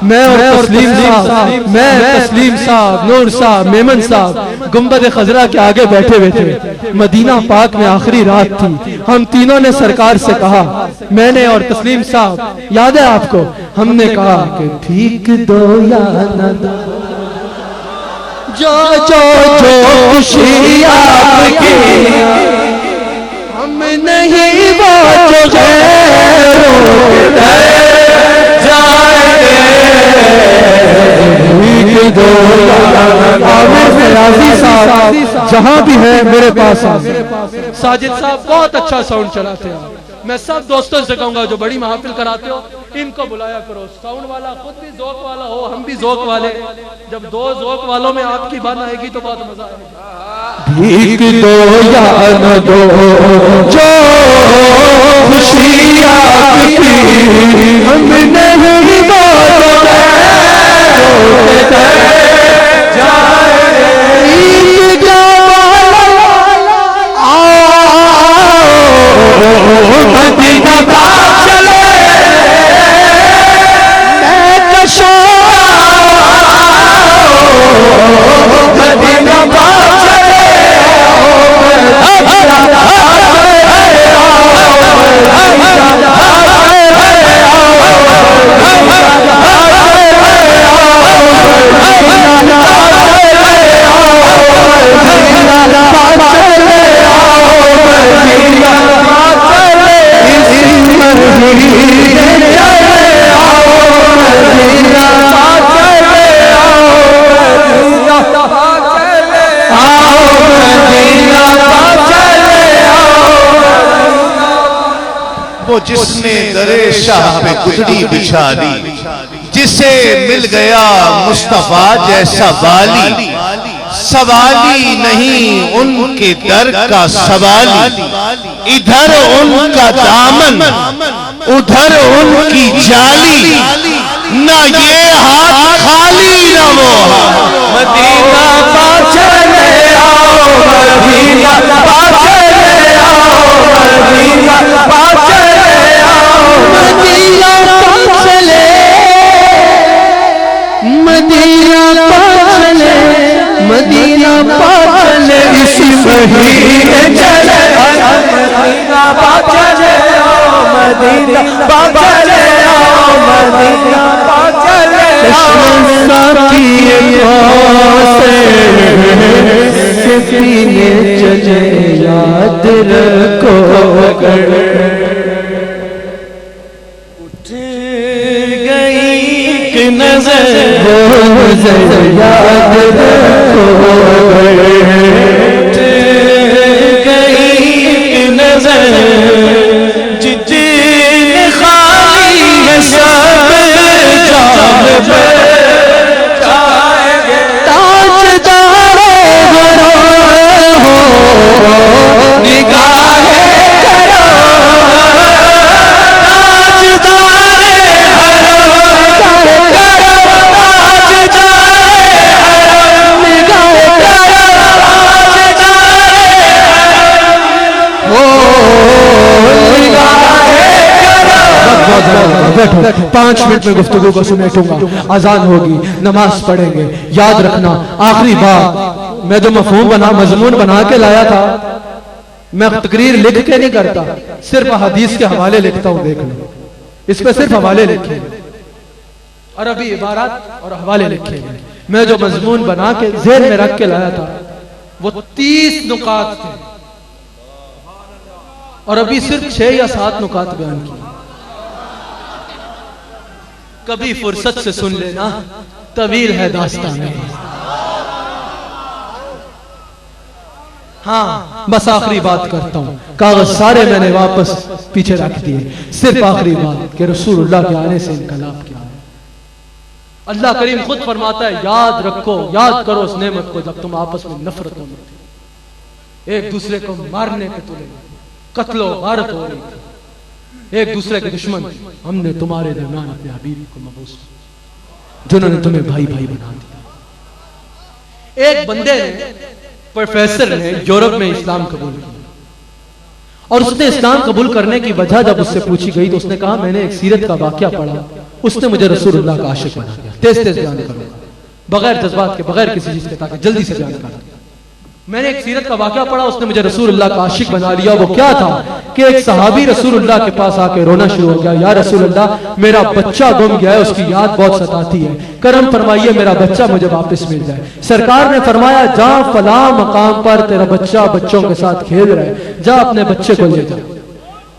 मैं और तस्लीम साहब, मैं तस्लीम साहब, नूर साहब, मेमन साहब गुंबद खजरा के आगे बैठे हुए थे। मदीना पाक में आखिरी रात थी। हम तीनों ने सरकार से कहा, मैंने और तस्लीम साहब, याद है आपको, हमने कहा कि ठीक दो या न दो, जो जो जो खुशी आपकी, हम नहीं वो जो जहां भी है मेरे पास आ। साजिद साहब बहुत अच्छा साउंड चलाते हैं। मैं सब दोस्तों से कहूंगा जो बड़ी महफिल कराते हो, इनको बुलाया करो। साउंड वाला खुद भी ज़ौक़ वाला हो, हम भी ज़ौक़ वाले। जब दो ज़ौक़ वालों में आपकी बात आएगी तो बहुत मजा आएगा। भीख दो या न दो, जो खुशी आपकी, हम नहीं जिसने दरे शाह पे गुदड़ी बिछा दी, जिसे मिल गया मुस्तफा जैसा वाली, सवाली नहीं उनके दर का सवाली, इधर उनका दामन उधर उनकी जाली, ना ये हाथ खाली ना वो मदीना चले आओ, मदीना चले आओ, मदीना मदीना पाचले इसी महीने चले, मदीना पाचले आओ, मदीना पाचले आओ, मदीना पाचले सीने चले, याद रखो अगर उठ गई कि नजर याद रखो, उठ गई नजर जितने खाली है सब जान जाएंगे, ताजदार हो निगाहें करो, बैठो 5 मिनट में गुफ्तगू को समेटूंगा। अजान होगी, नमाज पढ़ेंगे। याद रखना आखिरी बात, मैं जो मजमून बना के लाया था, मैं तकरीर लिख के नहीं करता, सिर्फ हदीस के हवाले लिखता हूं। देख लो, इस पे सिर्फ हवाले लिखे, अरबी इबारत और हवाले लिखे। मैं जो मजमून बना के ज़हन में रख के लाया था वो 30 नुकात थे, और अभी सिर्फ 6 या 7 नुकात बयान किए। कभी फुर्सत से सुन लेना, तवील है दास्तान। हाँ, बस आखिरी बात करता हूं। कागज सारे मैंने वापस पीछे रख दिए, सिर्फ आखिरी बात कि रसूलुल्लाह के आने से इनकलाब क्या है। अल्लाह करीम खुद फरमाता है, याद रखो, याद करो उस नेमत को जब तुम आपस में नफरतों में थे, एक दूसरे को मारने पे तुले, कत्लो गारत हो रही थी, एक दूसरे के दुश्मन। हमने तुम्हारे दरमियान अपने हबीब को मबूस, जिन्होंने तुम्हें भाई भाई बना दिया। एक बंदे ने, प्रोफेसर ने यूरोप में इस्लाम कबूल किया, और उसने इस्लाम कबूल करने की वजह जब उससे पूछी गई तो उसने कहा, मैंने एक सीरत का वाकया पढ़ा उसने मुझे रसूलुल्लाह का आशिक बना दिया। तेज तेज बयान करूंगा, बगैर जज्बात के, बगैर किसी चीज के, ताकि जल्दी से बयान कर। मैंने एक सीरत का वाकया पढ़ा, उसने मुझे रसूलुल्लाह का आशिक बना लिया। वो क्या था कि एक सहाबी रसूलुल्लाह के पास आके रोना शुरू हो गया, या रसूलुल्लाह, मेरा बच्चा गुम गया है, उसकी याद बहुत सताती है, करम फरमाइए मेरा बच्चा मुझे वापस मिल जाए। सरकार ने फरमाया, जा फला मकाम पर तेरा बच्चा बच्चों के साथ खेल रहा है, जा अपने बच्चे को ले जा।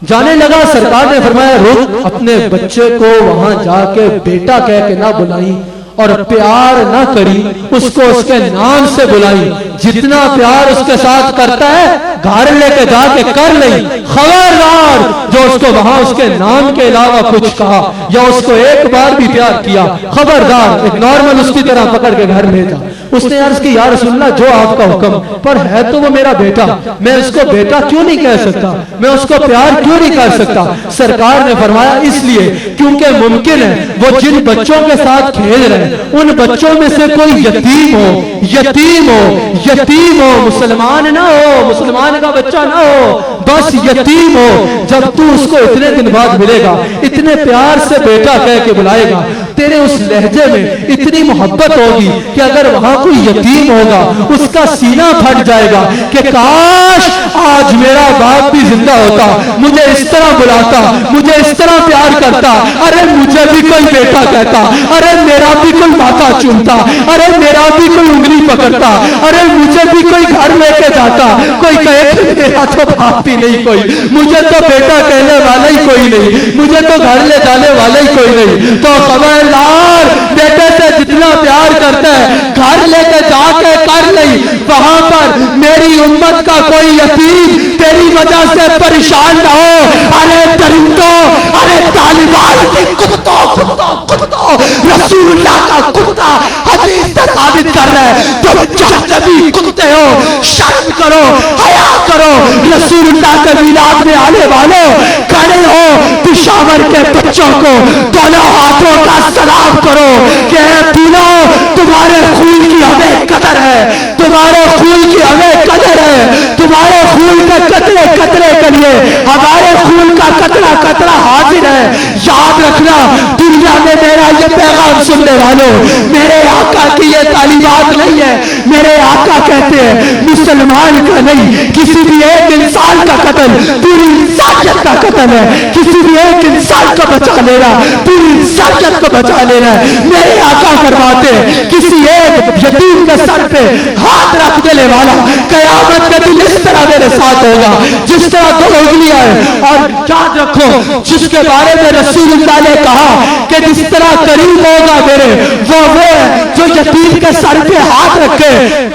जाने लगा, सरकार ने फरमाया, रुक, अपने बच्चे को वहां जाके बेटा कह के ना बुलाई और प्यार ना करी, उसको उसके नाम से बुलाई। जितना प्यार उसके साथ करता है घर लेके जाके कर ले। खबरदार जो उसको वहां उसके नाम के अलावा कुछ कहा या उसको एक बार भी प्यार किया, खबरदार, एक नॉर्मल उसकी तरह पकड़ के घर भेजा। उसने अर्ज की, या रसूलल्लाह, जो आपका हुक्म, पर है तो वो मेरा बेटा, मैं उसको बेटा क्यों नहीं कह सकता, मैं उसको प्यार क्यों नहीं कर सकता? सरकार ने फरमाया, इसलिए क्योंकि मुमकिन है वो जिन बच्चों के साथ खेल रहे हैं उन बच्चों में से कोई यतीम हो, यतीम हो, यतीम हो, मुसलमान ना हो, मुसलमान का बच्चा ना हो, बस यतीम हो। जब तू उसको इतने दिन बाद मिलेगा, इतने प्यार से बेटा कह के बुलाएगा, तेरे उस लहजे में इतनी मोहब्बत होगी कि अगर वहां कोई यतीम होगा उसका सीना फट जाएगा कि काश आज मेरा बाप भी जिंदा होता, मुझे इस तरह बुलाता, मुझे इस तरह प्यार करता, अरे मुझे भी कोई बेटा कहता, अरे मेरा भी कोई माथा चूमता, अरे मेरा भी कोई उंगली पकड़ता, अरे मुझे भी कोई घर लेके जाता, कोई कहे मेरा तो बाप ही नहीं कोई, मुझे तो बेटा कहने वाला ही कोई नहीं, मुझे तो घर ले जाने वाला ही कोई नहीं। तो खबरदार, बेटे से जितना प्यार करता है घर लेके जाके कर नहीं, वहां पर मेरी उम्मत का कोई यतीम तेरी वजह से परेशान ना हो। अरे दरिंदों, अरे तालिबान के कुत्तों, कुत्तों, कुत्तों, रसूलुल्लाह का कुत्ता हदीस से साबित कर रहा है, तुम जहन्नमी कुत्ते हो, शर्म करो, हया करो। रसूलुल्लाह के मिलाद में आने वालों, खड़े हो, पिशावर के बच्चों को दोनों हाथों का सलाम करो कि पीलो, तुम्हारे खून की हमें कदर है, तुम्हारे खून की हमें कदर है, तुम्हारे खून के कतरे कतरे के लिए हमारे खून का कतरा कतरा हाजिर है। याद रखना, दुनिया में मेरा ये पैगाम सुनने वालों, मेरे आका की ये तालीमात नहीं है। मेरे आका कहते हैं मुसलमान का नहीं, किसी भी एक इंसान का कत्ल पूरी इंसानियत का कत्ल है, किसी भी एक इंसान को बचा लेना पूरी इंसानियत को बचा लेना है। मेरे आका फरमाते हैं, किसी एक यतीम के सर पे हाथ रख देने वाला कयामत के दिन इस तरह मेरे साथ होगा जिस तरह दो उंगलियां है। और याद रखो, जिसके बारे में रसूलुल्लाह ने कहा कि जिस तरह करीब होगा मेरे, वो है जो यतीम के सर पे हाथ रखे।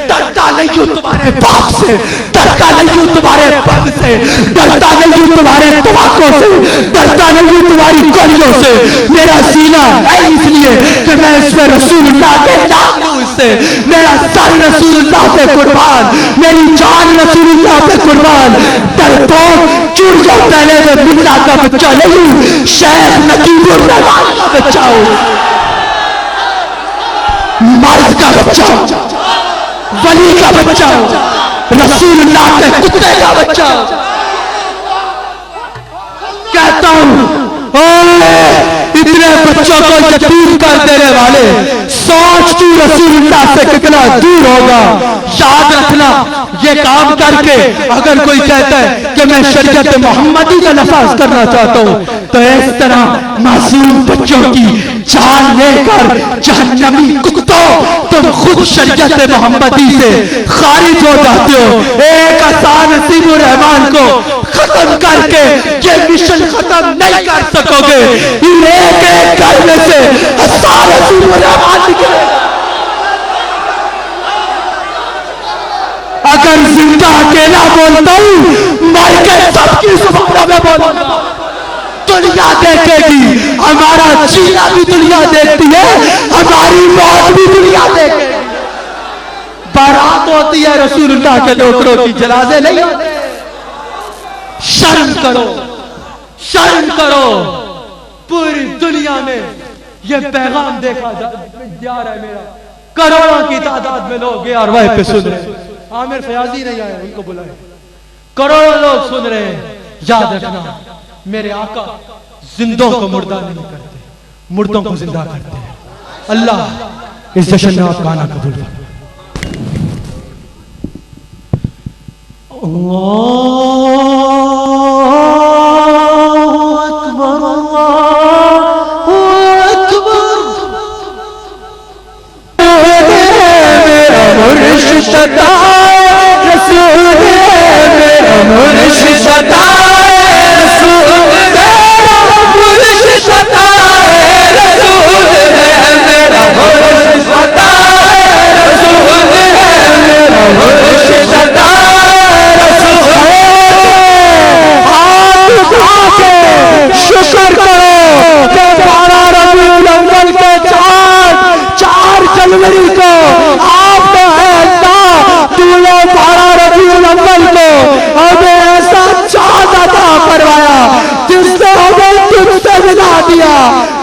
डरता नहीं हूं तुम्हारे बाप से, डरता नहीं हूं तुम्हारे पद से, डरता नहीं हूं तुम्हारे तबाकों से, डरता नहीं हूं तुम्हारी गोलियों से। मेरा सीना है इसलिए कि मैं इसमें रसूलुल्लाह के नाम लूं, इससे मेरा सर रसूलुल्लाह पे कुर्बान, मेरी जान रसूलुल्लाह पे कुर्बान। डरपोक चुड़ जाओ, पहले मैं मुल्ला का बच्चा नहीं हूं, शेख नकीबुर रहमान का बच्चा हूं, मर्द का बच्चा हूं, वली का बच्चा हूं, रसूलुल्लाह के कुत्ते का बच्चा हूं। कहता हूं, इतने बच्चों को यतीम कर देने वाले, सोच तू रसूलुल्लाह से कितना दूर होगा। याद रखना, ये काम करके अगर कोई कहता है कि मैं शरीयत मोहम्मदी का नफाज करना चाहता हूं, तो इस तरह मासूम बच्चों की जान लेकर जहन्नमी कुत्तों, तुम खुद शरीयत मोहम्मदी से खारिज हो जाते हो। एक आसान नसीबुर रहमान को खत्म करके ये मिशन खत्म नहीं कर सकोगे। एक एक घर में से आसान नसीबुर रहमान निकले। अगर जिंदा अकेला बोलता हूं, मर के सबकी जुबान में बोलूंगा। दुनिया देखेगी, हमारा जीना भी दुनिया देखती है, हमारी मौत भी दुनिया देखेगी। बारात होती है रसूलुल्लाह के नौकरों की, जनाजे नहीं होते। शर्म करो, शर्म करो। पूरी दुनिया में ये पैगाम देखा जा रहा है मेरा, करोड़ों की तादाद में लोग ARY पे सुन रहे हैं। आमिर फयाजी नहीं आए, उनको बुलाए, करोड़ों लोग सुन रहे हैं। याद रखना, मेरे आका जिंदों को मुर्दा नहीं करते, मुर्दों को जिंदा करते हैं। अल्लाह इस जश्न में आप गाना कबूल करें। जनवरी को आपका है अल्लाह, तूने 12 रबीउल अव्वल को हमें ऐसा चाँद अता करवाया जिसने हमें तुझसे मिला दिया।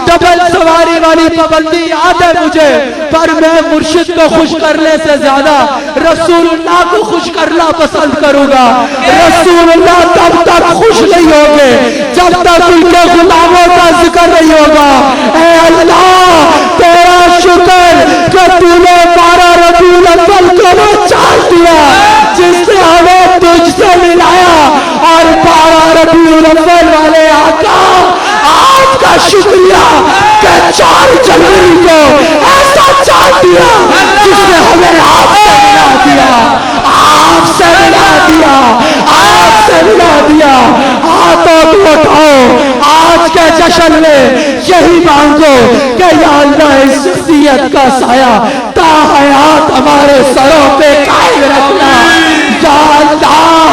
डबल सवारी वाली पाबंदी याद है मुझे, पर मैं मुर्शिद को खुश करने से ज्यादा रसूलुल्लाह को खुश करना पसंद करूंगा। रसूलुल्लाह तब तक खुश नहीं होंगे जब तक उनके गुलामों का जिक्र नहीं होगा। ऐ अल्लाह तेरा शुक्र कि तूने 12 रबीउल अव्वल को बचा दिया जिसने हमें तुझसे मिलाया, और 12 रबीउल अव्वल वाले आका आपका शुक्रिया कि 4 जनवरी को ऐसा चाँद दिया जिसने हमें आपसे मिला दिया, आपसे मिला दिया, आपसे मिला दिया। हाथों को उठाओ आज के जश्न में यही मांगो कि या अल्लाह इस शख्सियत का साया ता हयात हमारे सरों पे कायम रखना। या अल्लाह,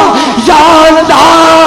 या अल्लाह,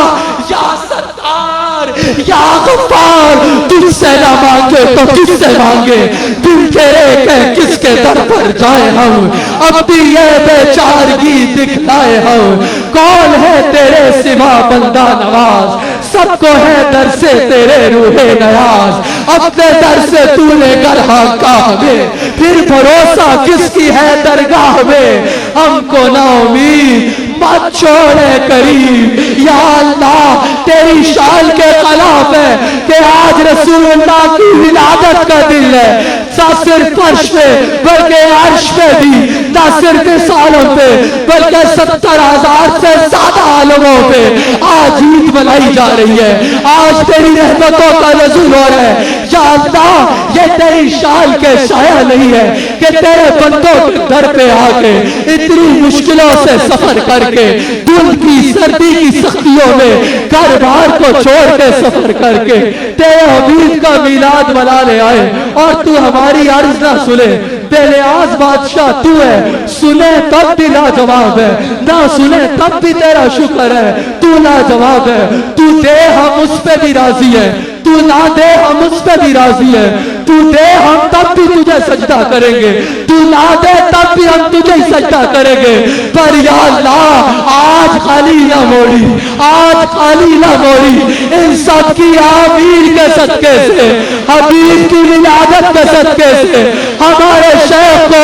या सत्तार, या गफ्फार, तुझसे ना मांगे तो किससे मांगे, दिल के रेखे किसके दर पर जाए हम, अब भी ये बेचारगी दिखलाए हम। कौन है तेरे सिवा बंदा नवाज, सबको है दर से तेरे रूहे नयाज। अपने दर से तूने गढ़ा हमें, फिर भरोसा किसकी है दरगाह में। हमको ना उम्मीद मत छोड़े करीब। या अल्लाह तेरी शान के खिलाफ है कि आज रसूलुल्लाह की विलादत का दिन है, ना सिर्फ फर्श पे बल्कि अर्श पे भी, ना सिर्फ सालों पे बल्कि 70,000 से ज्यादा आलमों पे आज ईद मनाई जा रही है। आज तेरी रहमतों का नज़ुल हो रहा है। या अल्लाह ये तेरी शान के साया नहीं है कि तेरे बंदों के दर पे आके इतनी मुश्किलों से सफर करके धुंध की सर्दी की सख्तियों में घर बार को छोड़ के सफर करके तेरे हबीब का मिलाद मनाने आए, और तू हमारी अर्ज ना सुने। बेनियाज बादशाह तू है, सुने तब भी लाजवाब है, ना सुने तब भी तेरा शुक्र है। तू लाजवाब है, तू दे हम उस पे भी राजी है, तू ना दे हम उस पे भी राजी है। तू दे हम तब भी तुझे सजदा करेंगे, तू ना दे तब भी हम तुझे सजदा करेंगे। पर या अल्लाह आज खाली ना मोड़ी, आज खाली ना मोड़ी, इन सब की आमीर के सदके से, हबीब की विलादत के सदके से हमारे शेख को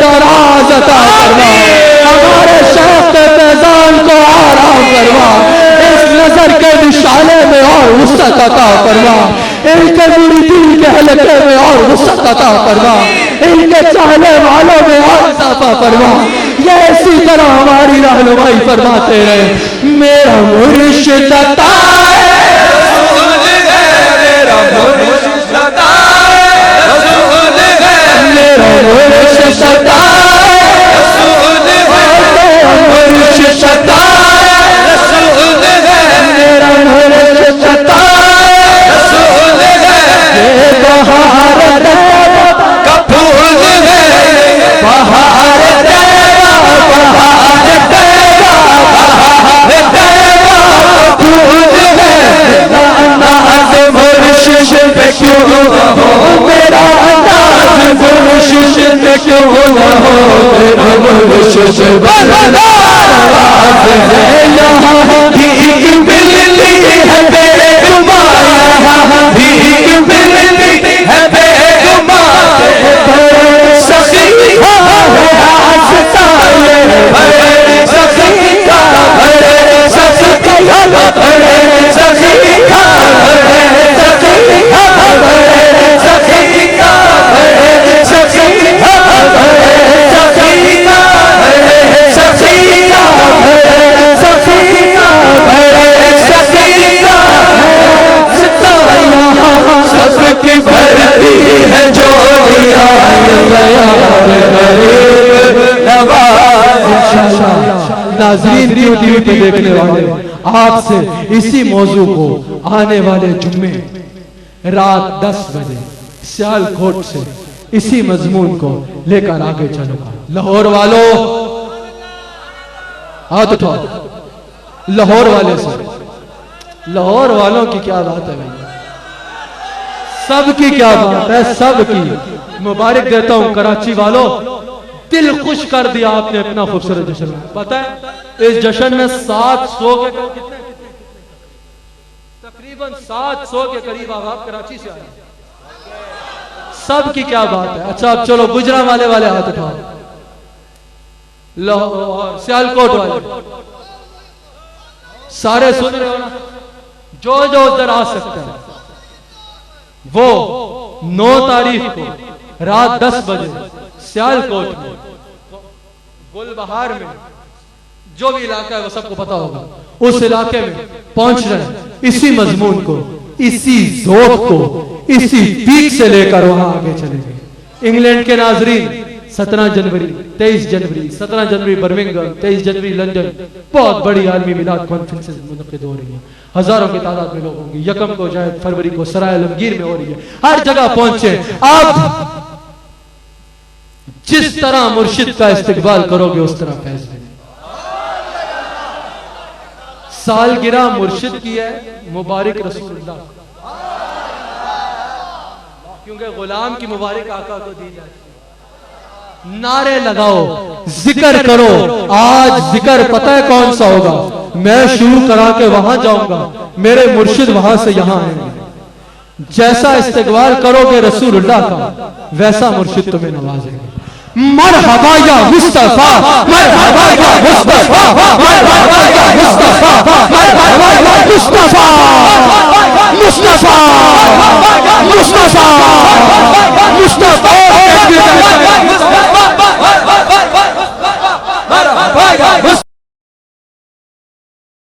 दराज अता करवा, हमारे शेख के फैजान को आराम करवा, इस नजर के निशाने में और वुसअत अता करवा, इनके मुरीदीन के हलके में और वुसअत अता करवा, इनके चाहने वालों में और इजाफा करवा। ये इसी तरह हमारी रहनुमाई फरमाते रहे। मेरा मुर्शिद अता मेरा मुर्शिद अता मेरा मुर्शिद अता मुर्शिद अता मेरा मुर्शिद अता ये बहार का फूल है, बहार तेरा, बहार तेरा, बहार तेरा फूल है। अंदाज मुर्शिद पे क्यों हो मेरा, अंदाज मुर्शिद पे क्यों हो मेरा मुर्शिद बड़ा नवाज है। यहाँ भीख मिलती है बेगुमाया, भीख मिलती है बेगुमाया, सखी है आस्ताए बड़े सखी का, बड़े सखी का, बड़े सखी का, बड़े सखी का, बड़े सखी गरीब नवाज इंशाअल्लाह। नाज़रीन टीवी पे देखने वाले, आपसे इसी मौजू को आने वाले जुम्मे रात 10 बजे सियालकोट से इसी मजमून को लेकर आगे चलूंगा। लाहौर वालों हाथ उठाओ, लाहौर वाले से, लाहौर वालों की क्या बात है भैया, सबकी क्या बात है, सबकी मुबारक देता हूं। कराची वालों, दिल खुश कर दिया आपने अपना खूबसूरत जश्न। पता है इस जश्न में 700 के कितने, तकरीबन 700 के करीब आप कराची से आए, सबकी क्या बात है। अच्छा अब चलो गुजरा वाले हाथ उठाओ, लाहौर सियालकोट वाले सारे सुन रहे हो ना, जो जो उधर आ सकते हैं वो 9 तारीख को रात 10 बजे सियालकोट में गुलबहार में, जो भी इलाका है वो सबको पता होगा, उस इलाके में पहुंच रहे हैं। इसी मजमून को, इसी ज़ौक़ को, इसी पीक से लेकर वहां आगे चलेंगे। इंग्लैंड के नाजरीन 17 जनवरी, 23 जनवरी, 17 जनवरी बर्मिंघम, 23 जनवरी लंदन, बहुत बड़ी आलमी मिलाद कॉन्फ्रेंसेस मुनक़िद हो रही है, हजारों की तादाद में लोग होंगे। 1 को जाए फरवरी को सराय आलमगीर में हो रही है, हर जगह पहुंचे। आप जिस तरह मुर्शिद का इस्तिकबाल करोगे उस तरह फैज़ मिलेगा। सालगिरह मुर्शिद की है, मुबारक रसूलुल्लाह, क्योंकि गुलाम की मुबारक आका को दी जाती है। नारे लगाओ, जिक्र करो। आज जिक्र पता है कौन सा होगा, मैं शुरू करा के वहां जाऊंगा, मेरे मुर्शिद वहां से यहां आएंगे। जैसा इस्तिकबाल करोगे रसूलुल्लाह का, वैसा मुर्शिद तुम्हें नवाजेंगे। मरहबा या मुस्तफा, मरहबा या मुस्तफा, मरहबा या मुस्तफा, मरहबा या मुस्तफा, मुस्तफा